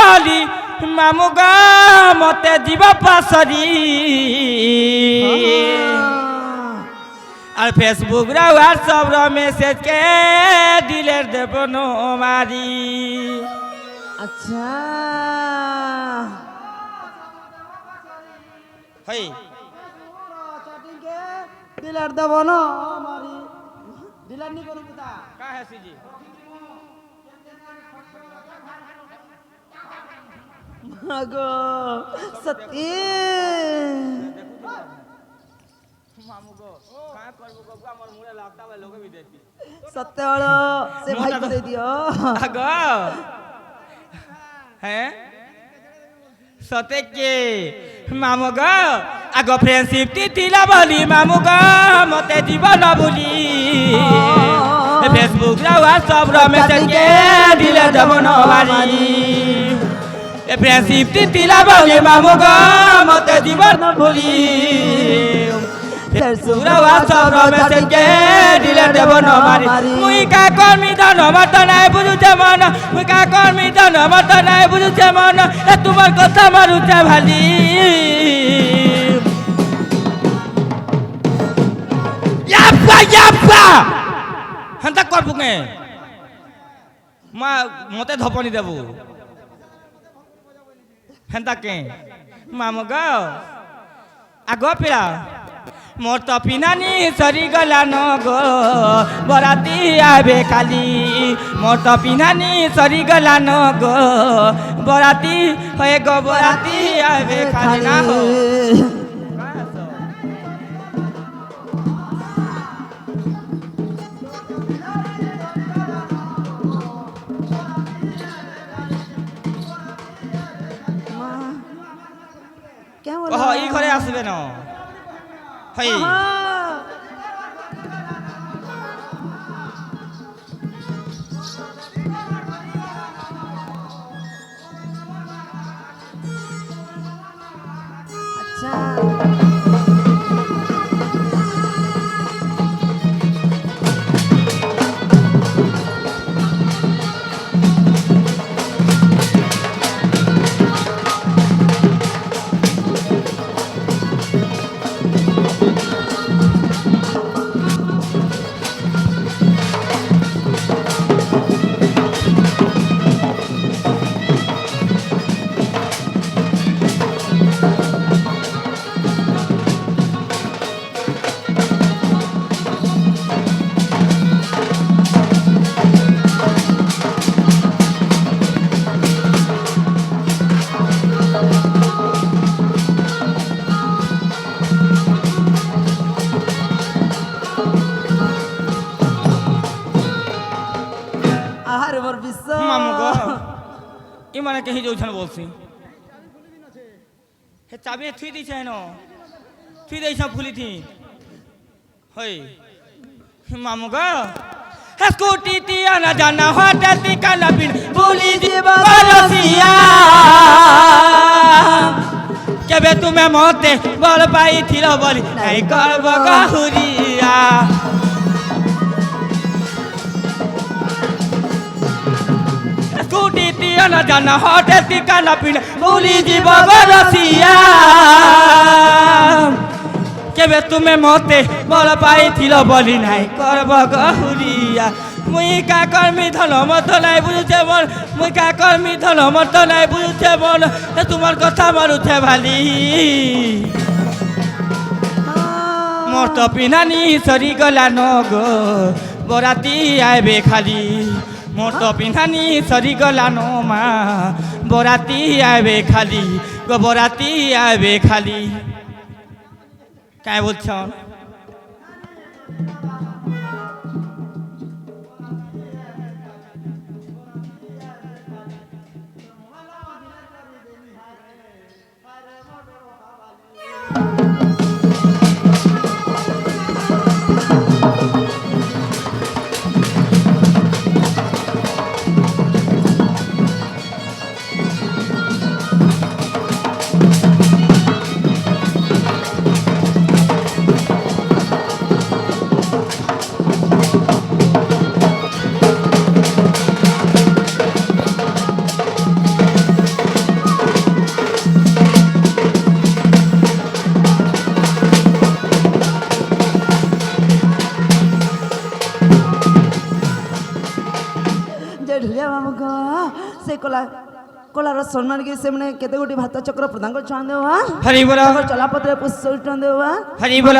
বলি মামু গো মতে দিব পাশরি আর ফেসবুক রা হোয়াটসঅ্যাপ রা মেসেজ কে ডিলিট দেব নো মারি আচ্ছা হই चैटिंग के डिलीट देव ना हमारी डिलीट नहीं करूँ बता का है सीजी मागो सत्य मामू गो का करबो गो हमर मुरे लागता बे लोग भी देखी सत्य वाला से भाई को दे दियो आगो हैं सते के मामू गो आगो फ्रेंडशिप तिला बोली मामू गो मते जीवन बोली फेसबुक रा व्हाट्सएप रा मैसेज के दिले देब न मारी फ्रेंडशिप तिला बोली मामू गो मते जीवन बोली फेसबुक रा व्हाट्सएप रा मैसेज के दिले देब न मारी मुई का कर्मी धन मत নাই বুঝুছে মন মুই কা কর্মী ধন মত নাই বুঝুছে মন এ তোমার কথা মারুছে ভালি ইয়াপ্পা হান্তা করবো কে মা মতে ধপনি দেবো হেন্তা কে মামু গো আগ পিলা মোর তো পিনানি সরি গলা ন গো বরাতি আবে কালি মোর তো পিনানি সরি গলা ন গো বরাতি হয়ে গো বরাতি আবে খালি না হো क्या बोला কহ ই ঘরে আসবে না হই अच्छा आहार मोर विश्व মামু গো ই মানে কেহি যাউছন বলছি হে চাবি থুই দিছে ন থুই দেইছ ফুলি থি হই মামু গো হে স্কুটি তিয়া না জানা হতে ঠিকানা বিন ভুলি দিব রসিয়া কেবে তুমি মতে বল পাইছিল বলি নাই করব গাহুরিয়া স্কুটি তিয়া না জানা হতে ঠিকানা বিন ভুলি দিব রসিয়া কেবে তুমি মতে বল পাইছিল বলি নাই করব গাহুরিয়া মুই কা কর্মী ধন মত নাই বুঝুছে মন মুই কা কর্মী ধন মত নাই বুঝুছে মন তোমার কথা মারুছে ভালি মোর তো পিনানি সরি গলা ন গো বরাতি আইবে খালি মোর তো পিনানি সরি গলা ন মা বরাতি আইবে খালি গো বরাতি আইবে খালি কাই বলছ ढुलिया मामुक से कोलार सम्मान के से मैंने केते गोटी भात चक्र प्रदान कर छान देवा हरि बोल चलापत्र पुष्प देवा हरि बोल